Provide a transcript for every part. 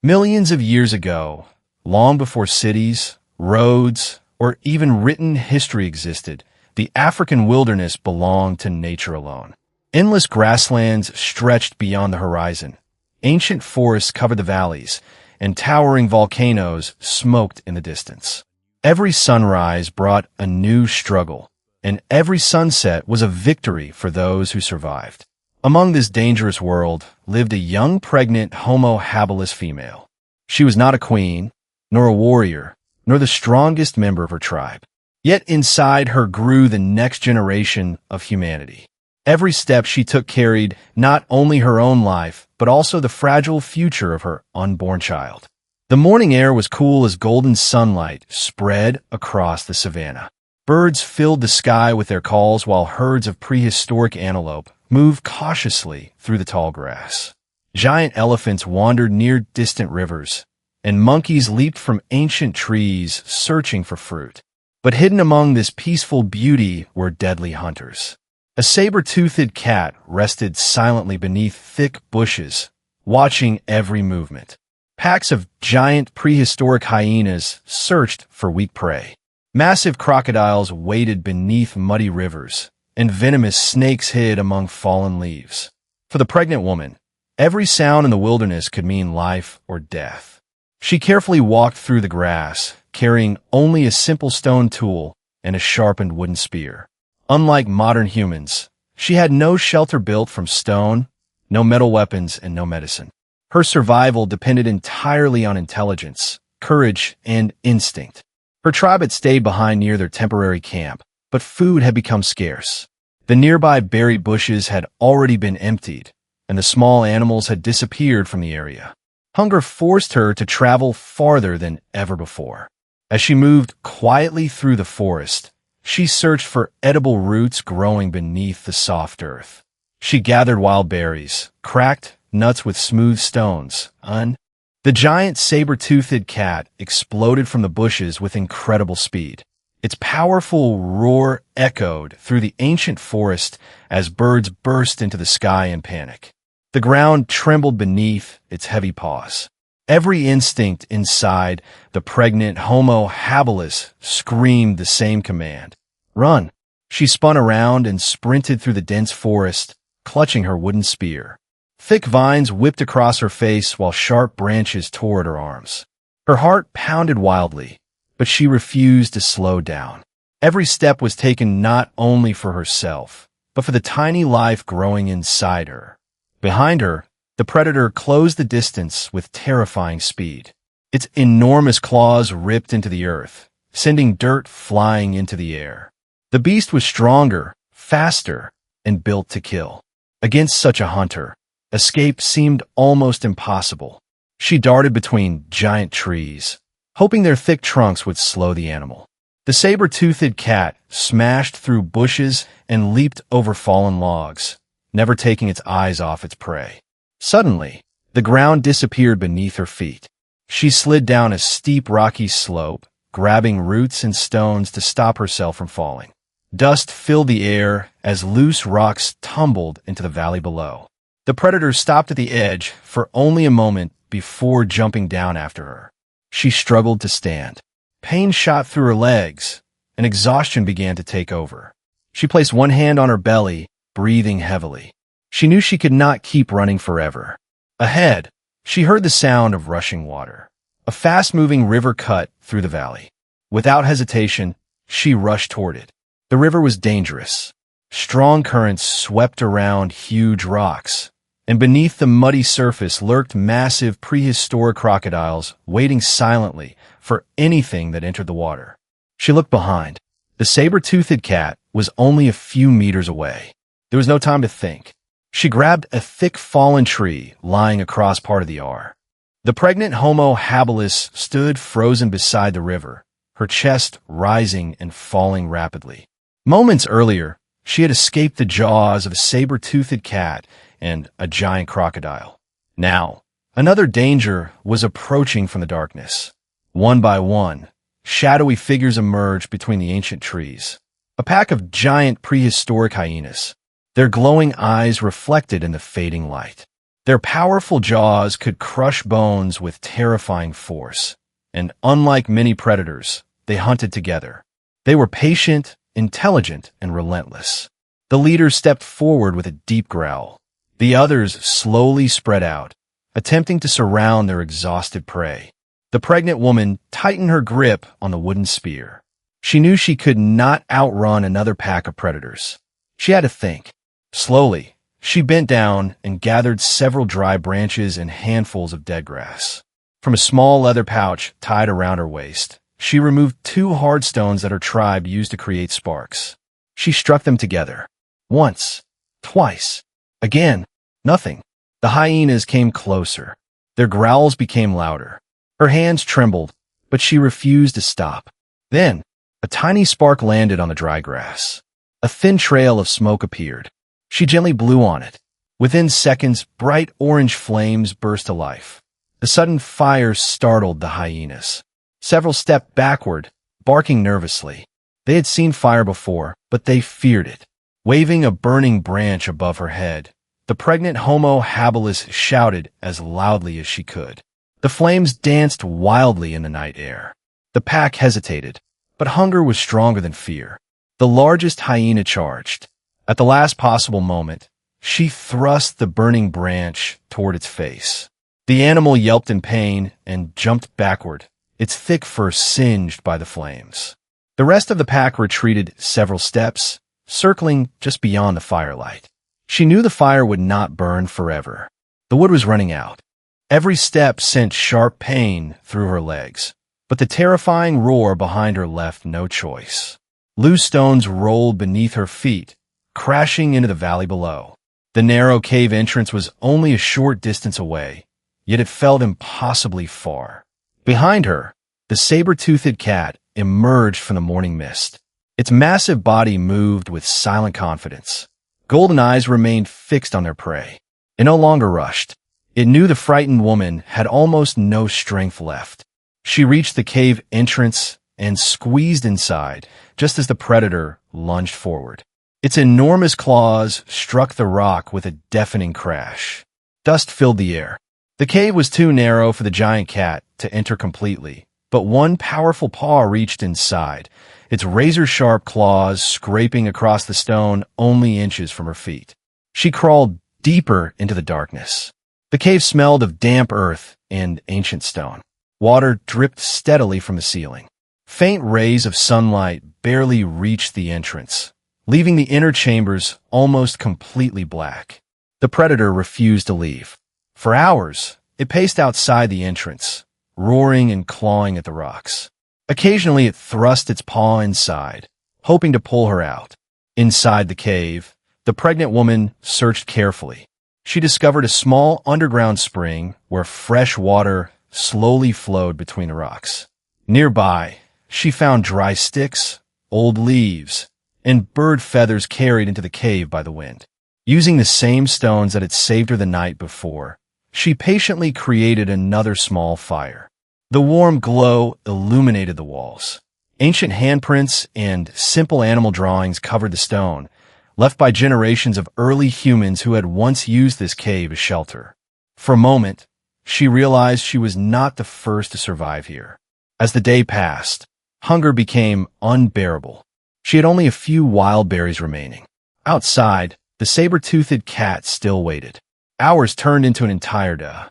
Millions of years ago, long before cities, roads, or even written history existed, the African wilderness belonged to nature alone. Endless grasslands stretched beyond the horizon. Ancient forests covered the valleys, and towering volcanoes smoked in the distance. Every sunrise brought a new struggle, and every sunset was a victory for those who survived. Among this dangerous world lived a young pregnant Homo habilis female. She was not a queen, nor a warrior, nor the strongest member of her tribe. Yet inside her grew the next generation of humanity. Every step she took carried not only her own life, but also the fragile future of her unborn child. The morning air was cool as golden sunlight spread across the savanna. Birds filled the sky with their calls while herds of prehistoric antelope moved cautiously through the tall grass. Giant elephants wandered near distant rivers, and monkeys leaped from ancient trees searching for fruit. But hidden among this peaceful beauty were deadly hunters. A saber-toothed cat rested silently beneath thick bushes, watching every movement. Packs of giant prehistoric hyenas searched for weak prey. Massive crocodiles waded beneath muddy rivers, and venomous snakes hid among fallen leaves. For the pregnant woman, every sound in the wilderness could mean life or death. She carefully walked through the grass, carrying only a simple stone tool and a sharpened wooden spear. Unlike modern humans, she had no shelter built from stone, no metal weapons, and no medicine. Her survival depended entirely on intelligence, courage, and instinct. Her tribe had stayed behind near their temporary camp, but food had become scarce. The nearby berry bushes had already been emptied, and the small animals had disappeared from the area. Hunger forced her to travel farther than ever before. As she moved quietly through the forest, she searched for edible roots growing beneath the soft earth. She gathered wild berries, cracked nuts with smooth stones, The giant saber-toothed cat exploded from the bushes with incredible speed. Its powerful roar echoed through the ancient forest as birds burst into the sky in panic. The ground trembled beneath its heavy paws. Every instinct inside the pregnant Homo habilis screamed the same command. Run! She spun around and sprinted through the dense forest, clutching her wooden spear. Thick vines whipped across her face while sharp branches tore at her arms. Her heart pounded wildly, but she refused to slow down. Every step was taken not only for herself, but for the tiny life growing inside her. Behind her, the predator closed the distance with terrifying speed. Its enormous claws ripped into the earth, sending dirt flying into the air. The beast was stronger, faster, and built to kill. Against such a hunter, escape seemed almost impossible. She darted between giant trees, hoping their thick trunks would slow the animal. The saber-toothed cat smashed through bushes and leaped over fallen logs, never taking its eyes off its prey. Suddenly, the ground disappeared beneath her feet. She slid down a steep rocky slope, grabbing roots and stones to stop herself from falling. Dust filled the air as loose rocks tumbled into the valley below. The predator stopped at the edge for only a moment before jumping down after her. She struggled to stand. Pain shot through her legs, and exhaustion began to take over. She placed one hand on her belly, breathing heavily. She knew she could not keep running forever. Ahead, she heard the sound of rushing water. A fast-moving river cut through the valley. Without hesitation, she rushed toward it. The river was dangerous. Strong currents swept around huge rocks, and beneath the muddy surface lurked massive prehistoric crocodiles waiting silently for anything that entered the water. She looked behind. The saber-toothed cat was only a few meters away. There was no time to think. She grabbed a thick fallen tree lying across part of the R. The pregnant Homo habilis stood frozen beside the river, her chest rising and falling rapidly. Moments earlier, she had escaped the jaws of a saber-toothed cat and a giant crocodile. Now, another danger was approaching from the darkness. One by one, shadowy figures emerged between the ancient trees. A pack of giant prehistoric hyenas, their glowing eyes reflected in the fading light. Their powerful jaws could crush bones with terrifying force, and unlike many predators, they hunted together. They were patient, intelligent, and relentless. The leader stepped forward with a deep growl. The others slowly spread out, attempting to surround their exhausted prey. The pregnant woman tightened her grip on the wooden spear. She knew she could not outrun another pack of predators. She had to think. Slowly, she bent down and gathered several dry branches and handfuls of dead grass. From a small leather pouch tied around her waist, she removed 2 hard stones that her tribe used to create sparks. She struck them together. Once, twice, again, nothing. The hyenas came closer. Their growls became louder. Her hands trembled, but she refused to stop. Then, a tiny spark landed on the dry grass. A thin trail of smoke appeared. She gently blew on it. Within seconds, bright orange flames burst to life. The sudden fire startled the hyenas. Several stepped backward, barking nervously. They had seen fire before, but they feared it. Waving a burning branch above her head, the pregnant Homo habilis shouted as loudly as she could. The flames danced wildly in the night air. The pack hesitated, but hunger was stronger than fear. The largest hyena charged. At the last possible moment, she thrust the burning branch toward its face. The animal yelped in pain and jumped backward, its thick fur singed by the flames. The rest of the pack retreated several steps, circling just beyond the firelight. She knew the fire would not burn forever. The wood was running out. Every step sent sharp pain through her legs, but the terrifying roar behind her left no choice. Loose stones rolled beneath her feet, crashing into the valley below. The narrow cave entrance was only a short distance away, yet it felt impossibly far. Behind her, the saber-toothed cat emerged from the morning mist. Its massive body moved with silent confidence. Golden eyes remained fixed on their prey. It no longer rushed. It knew the frightened woman had almost no strength left. She reached the cave entrance and squeezed inside, just as the predator lunged forward. Its enormous claws struck the rock with a deafening crash. Dust filled the air. The cave was too narrow for the giant cat to enter completely, but one powerful paw reached inside, its razor-sharp claws scraping across the stone only inches from her feet. She crawled deeper into the darkness. The cave smelled of damp earth and ancient stone. Water dripped steadily from the ceiling. Faint rays of sunlight barely reached the entrance, leaving the inner chambers almost completely black. The predator refused to leave. For hours, it paced outside the entrance, roaring and clawing at the rocks. Occasionally, it thrust its paw inside, hoping to pull her out. Inside the cave, the pregnant woman searched carefully. She discovered a small underground spring where fresh water slowly flowed between the rocks. Nearby, she found dry sticks, old leaves, and bird feathers carried into the cave by the wind. Using the same stones that had saved her the night before, she patiently created another small fire. The warm glow illuminated the walls. Ancient handprints and simple animal drawings covered the stone, left by generations of early humans who had once used this cave as shelter. For a moment, she realized she was not the first to survive here. As the day passed, hunger became unbearable. She had only a few wild berries remaining. Outside, the saber-toothed cat still waited. Hours turned into an entire day.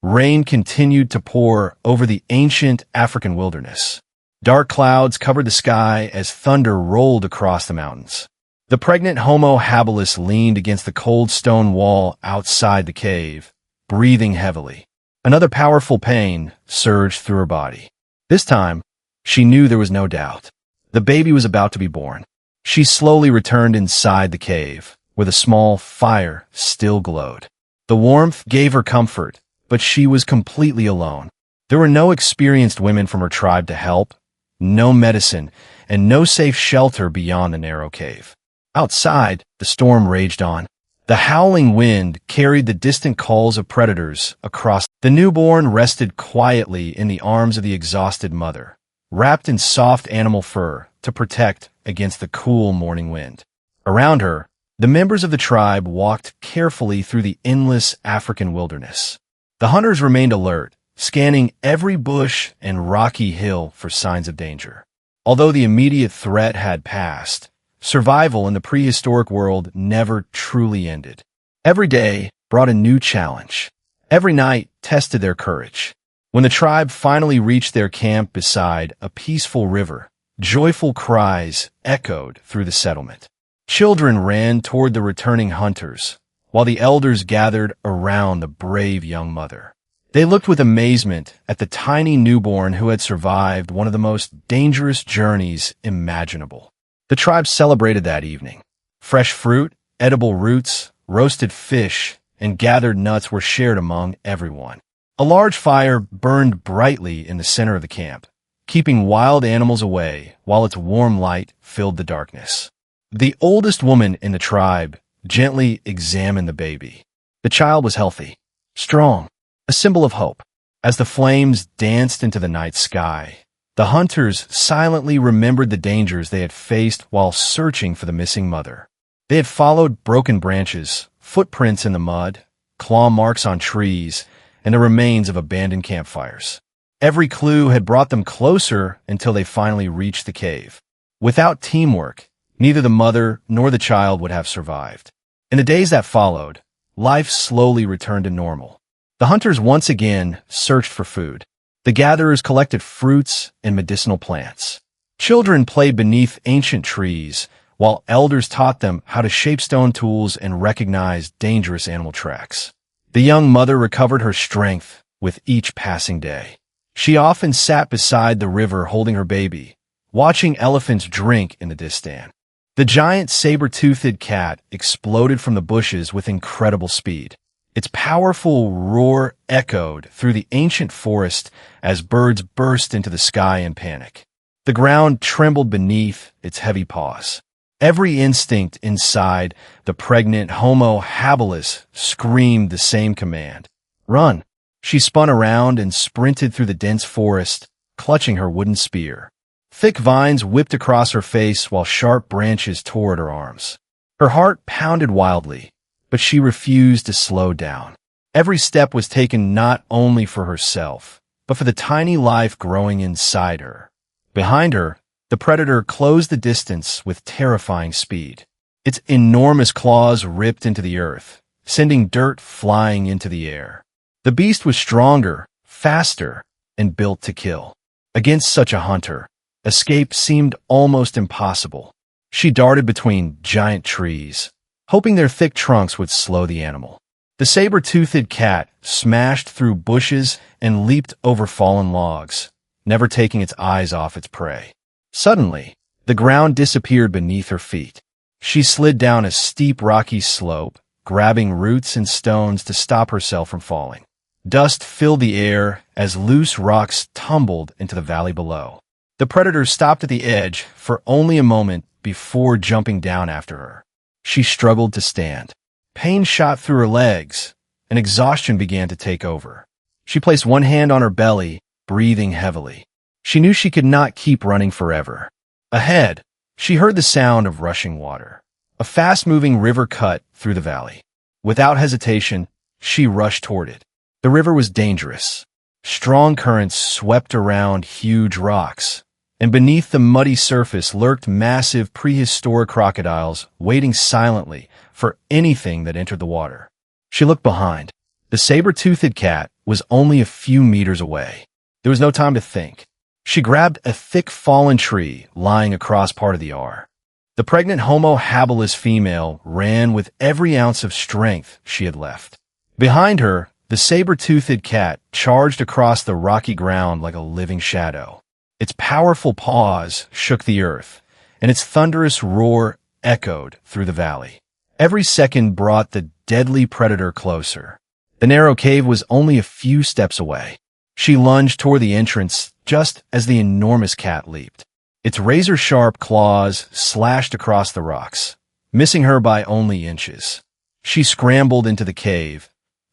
Rain continued to pour over the ancient African wilderness. Dark clouds covered the sky as thunder rolled across the mountains. The pregnant Homo habilis leaned against the cold stone wall outside the cave, breathing heavily. Another powerful pain surged through her body. This time, she knew there was no doubt. The baby was about to be born. She slowly returned inside the cave, where the small fire still glowed. The warmth gave her comfort, but she was completely alone. There were no experienced women from her tribe to help, no medicine, and no safe shelter beyond the narrow cave. Outside, the storm raged on. The howling wind carried the distant calls of predators across. The newborn rested quietly in the arms of the exhausted mother, wrapped in soft animal fur to protect against the cool morning wind. Around her, The members of the tribe walked carefully through the endless African wilderness. The hunters remained alert, scanning every bush and rocky hill for signs of danger. Although the immediate threat had passed, survival in the prehistoric world never truly ended. Every day brought a new challenge. Every night tested their courage. When the tribe finally reached their camp beside a peaceful river, joyful cries echoed through the settlement. Children ran toward the returning hunters, while the elders gathered around the brave young mother. They looked with amazement at the tiny newborn who had survived one of the most dangerous journeys imaginable. The tribe celebrated that evening. Fresh fruit, edible roots, roasted fish, and gathered nuts were shared among everyone. A large fire burned brightly in the center of the camp, keeping wild animals away while its warm light filled the darkness. The oldest woman in the tribe gently examined the baby. The child was healthy, strong, a symbol of hope. As the flames danced into the night sky, the hunters silently remembered the dangers they had faced while searching for the missing mother. They had followed broken branches, footprints in the mud, claw marks on trees, and the remains of abandoned campfires. Every clue had brought them closer until they finally reached the cave. Without teamwork, neither the mother nor the child would have survived. In the days that followed, life slowly returned to normal. The hunters once again searched for food. The gatherers collected fruits and medicinal plants. Children played beneath ancient trees, while elders taught them how to shape stone tools and recognize dangerous animal tracks. The young mother recovered her strength with each passing day. She often sat beside the river holding her baby, watching elephants drink in the distance. The giant saber-toothed cat exploded from the bushes with incredible speed. Its powerful roar echoed through the ancient forest as birds burst into the sky in panic. The ground trembled beneath its heavy paws. Every instinct inside the pregnant Homo habilis screamed the same command. Run! She spun around and sprinted through the dense forest, clutching her wooden spear. Thick vines whipped across her face while sharp branches tore at her arms. Her heart pounded wildly, but she refused to slow down. Every step was taken not only for herself, but for the tiny life growing inside her. Behind her, the predator closed the distance with terrifying speed. Its enormous claws ripped into the earth, sending dirt flying into the air. The beast was stronger, faster, and built to kill. Against such a hunter, escape seemed almost impossible. She darted between giant trees, hoping their thick trunks would slow the animal. The saber-toothed cat smashed through bushes and leaped over fallen logs, never taking its eyes off its prey. Suddenly, the ground disappeared beneath her feet. She slid down a steep rocky slope, grabbing roots and stones to stop herself from falling. Dust filled the air as loose rocks tumbled into the valley below. The predator stopped at the edge for only a moment before jumping down after her. She struggled to stand. Pain shot through her legs, and exhaustion began to take over. She placed one hand on her belly, breathing heavily. She knew she could not keep running forever. Ahead, she heard the sound of rushing water. A fast-moving river cut through the valley. Without hesitation, she rushed toward it. The river was dangerous. Strong currents swept around huge rocks, and beneath the muddy surface lurked massive prehistoric crocodiles waiting silently for anything that entered the water. She looked behind. The saber-toothed cat was only a few meters away. There was no time to think. She grabbed a thick fallen tree lying across part of the R. The pregnant Homo habilis female ran with every ounce of strength she had left. Behind her, the saber-toothed cat charged across the rocky ground like a living shadow. Its powerful paws shook the earth, and its thunderous roar echoed through the valley. Every second brought the deadly predator closer. The narrow cave was only a few steps away. She lunged toward the entrance just as the enormous cat leaped. Its razor-sharp claws slashed across the rocks, missing her by only inches. She scrambled into the cave,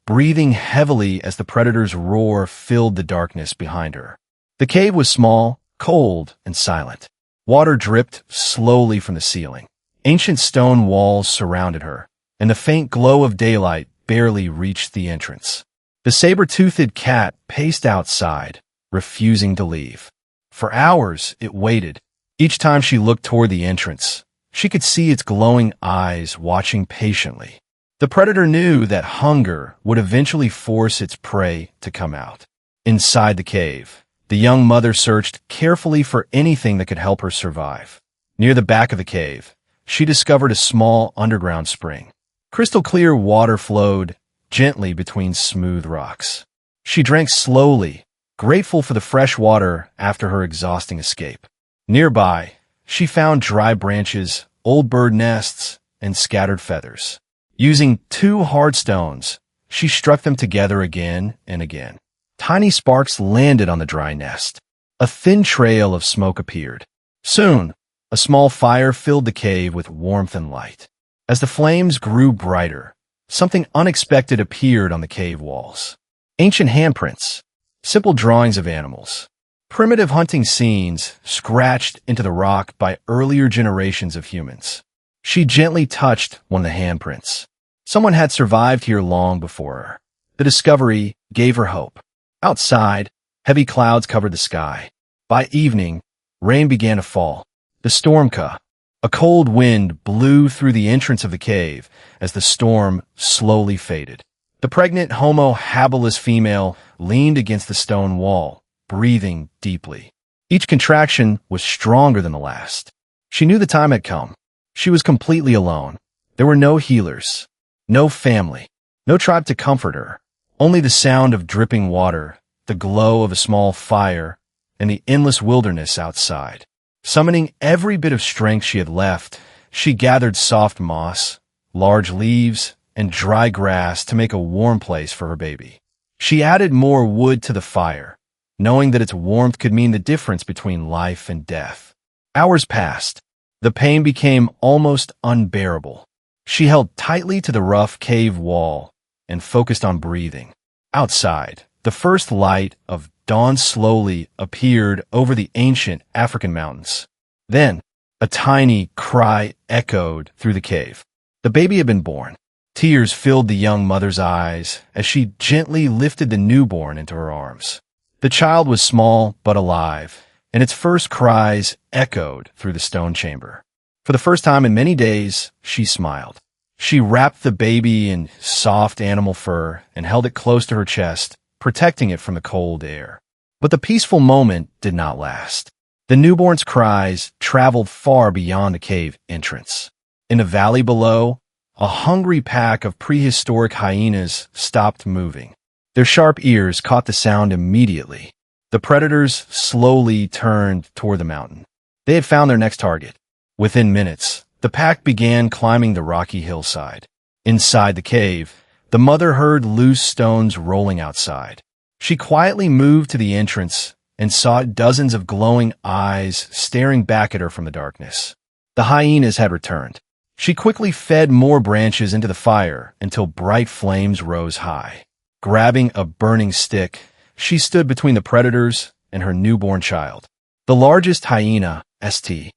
breathing heavily as the predator's roar filled the darkness behind her. The cave was small, cold, and silent. Water dripped slowly from the ceiling. Ancient stone walls surrounded her, and the faint glow of daylight barely reached the entrance. The saber-toothed cat paced outside, refusing to leave. For hours, it waited. Each time she looked toward the entrance, she could see its glowing eyes watching patiently. The predator knew that hunger would eventually force its prey to come out. Inside the cave, the young mother searched carefully for anything that could help her survive. Near the back of the cave, she discovered a small underground spring. Crystal clear water flowed gently between smooth rocks. She drank slowly, grateful for the fresh water after her exhausting escape. Nearby, she found dry branches, old bird nests, and scattered feathers. Using 2 hard stones, she struck them together again and again. Tiny sparks landed on the dry nest. A thin trail of smoke appeared. Soon, a small fire filled the cave with warmth and light. As the flames grew brighter, something unexpected appeared on the cave walls. Ancient handprints, simple drawings of animals, primitive hunting scenes scratched into the rock by earlier generations of humans. She gently touched one of the handprints. Someone had survived here long before her. The discovery gave her hope. Outside, heavy clouds covered the sky. By evening, rain began to fall. The storm came. A cold wind blew through the entrance of the cave as the storm slowly faded. The pregnant Homo habilis female leaned against the stone wall, breathing deeply. Each contraction was stronger than the last. She knew the time had come. She was completely alone. There were no healers, no family, no tribe to comfort her. Only the sound of dripping water, the glow of a small fire, and the endless wilderness outside. Summoning every bit of strength she had left, she gathered soft moss, large leaves, and dry grass to make a warm place for her baby. She added more wood to the fire, knowing that its warmth could mean the difference between life and death. Hours passed. The pain became almost unbearable. She held tightly to the rough cave wall and focused on breathing. Outside, the first light of dawn slowly appeared over the ancient African mountains. Then, a tiny cry echoed through the cave. The baby had been born. Tears filled the young mother's eyes as she gently lifted the newborn into her arms. The child was small but alive, and its first cries echoed through the stone chamber. For the first time in many days, she smiled. She wrapped the baby in soft animal fur and held it close to her chest, protecting it from the cold air. But the peaceful moment did not last. The newborn's cries traveled far beyond the cave entrance. In the valley below, a hungry pack of prehistoric hyenas stopped moving. Their sharp ears caught the sound immediately. The predators slowly turned toward the mountain. They had found their next target. Within minutes, the pack began climbing the rocky hillside. Inside the cave, the mother heard loose stones rolling outside. She quietly moved to the entrance and saw dozens of glowing eyes staring back at her from the darkness. The hyenas had returned. She quickly fed more branches into the fire until bright flames rose high. Grabbing a burning stick, she stood between the predators and her newborn child. The largest hyena, St.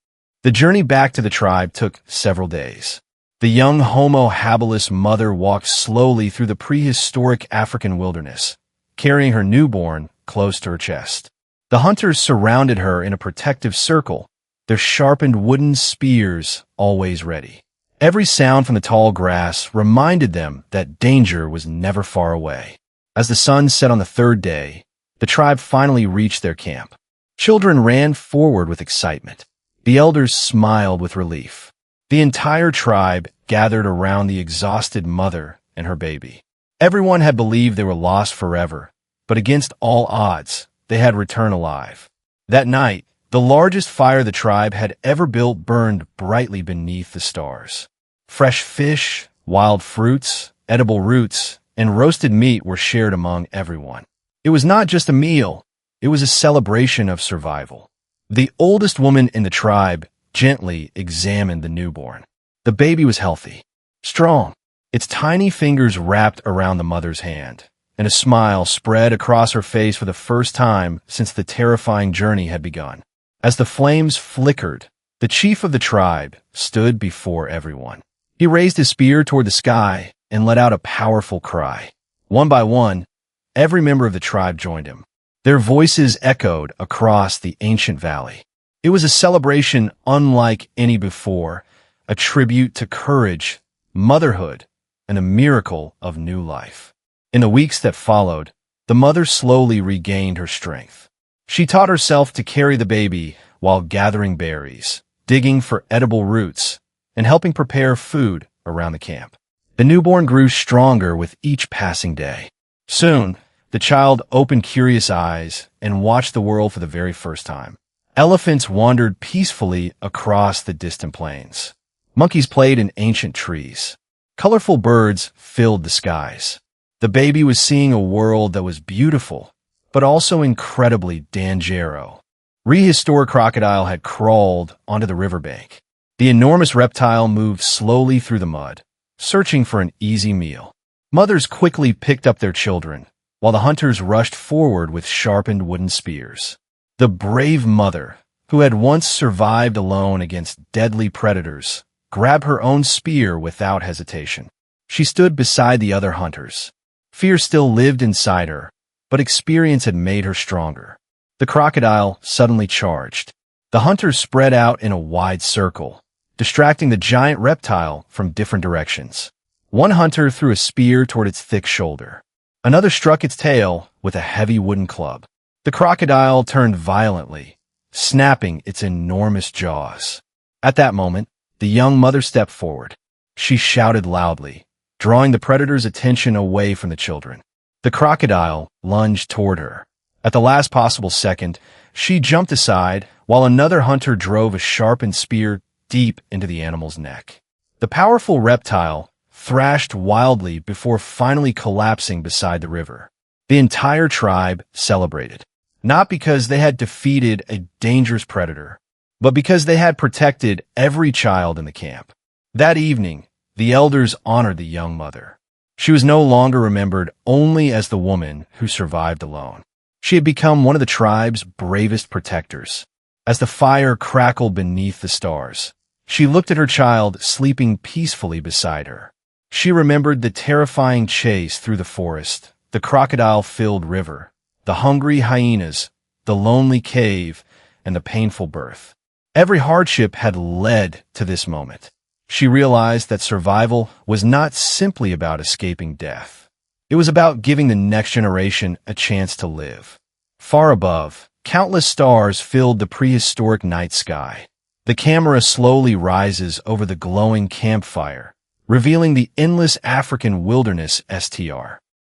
The journey back to the tribe took several days. The young Homo habilis mother walked slowly through the prehistoric African wilderness, carrying her newborn close to her chest. The hunters surrounded her in a protective circle, their sharpened wooden spears always ready. Every sound from the tall grass reminded them that danger was never far away. As the sun set on the third day, the tribe finally reached their camp. Children ran forward with excitement. The elders smiled with relief. The entire tribe gathered around the exhausted mother and her baby. Everyone had believed they were lost forever, but against all odds, they had returned alive. That night, the largest fire the tribe had ever built burned brightly beneath the stars. Fresh fish, wild fruits, edible roots, and roasted meat were shared among everyone. It was not just a meal, it was a celebration of survival. The oldest woman in the tribe gently examined the newborn. The baby was healthy, strong. Its tiny fingers wrapped around the mother's hand, and a smile spread across her face for the first time since the terrifying journey had begun. As the flames flickered, The chief of the tribe stood before everyone. He raised his spear toward the sky and let out a powerful cry. One by one, every member of the tribe joined him. Their voices echoed across the ancient valley. It was a celebration unlike any before, a tribute to courage, motherhood, and a miracle of new life. In the weeks that followed, the mother slowly regained her strength. She taught herself to carry the baby while gathering berries, digging for edible roots, and helping prepare food around the camp. The newborn grew stronger with each passing day. Soon, the child opened curious eyes and watched the world for the very first time. Elephants wandered peacefully across the distant plains. Monkeys played in ancient trees. Colorful birds filled the skies. The baby was seeing a world that was beautiful, but also incredibly dangerous. Prehistoric crocodile had crawled onto the riverbank. The enormous reptile moved slowly through the mud, searching for an easy meal. Mothers quickly picked up their children, while the hunters rushed forward with sharpened wooden spears. The brave mother, who had once survived alone against deadly predators, grabbed her own spear without hesitation. She stood beside the other hunters. Fear still lived inside her, but experience had made her stronger. The crocodile suddenly charged. The hunters spread out in a wide circle, distracting the giant reptile from different directions. One hunter threw a spear toward its thick shoulder. Another struck its tail with a heavy wooden club. The crocodile turned violently, snapping its enormous jaws. At that moment, the young mother stepped forward. She shouted loudly, drawing the predator's attention away from the children. The crocodile lunged toward her. At the last possible second, she jumped aside while another hunter drove a sharpened spear deep into the animal's neck. The powerful reptile thrashed wildly before finally collapsing beside the river. The entire tribe celebrated, not because they had defeated a dangerous predator, but because they had protected every child in the camp. That evening, the elders honored the young mother. She was no longer remembered only as the woman who survived alone. She had become one of the tribe's bravest protectors. As the fire crackled beneath the stars, she looked at her child sleeping peacefully beside her. She remembered the terrifying chase through the forest, the crocodile-filled river, the hungry hyenas, the lonely cave, and the painful birth. Every hardship had led to this moment. She realized that survival was not simply about escaping death. It was about giving the next generation a chance to live. Far above, countless stars filled the prehistoric night sky. The camera slowly rises over the glowing campfire, revealing the endless African wilderness STR.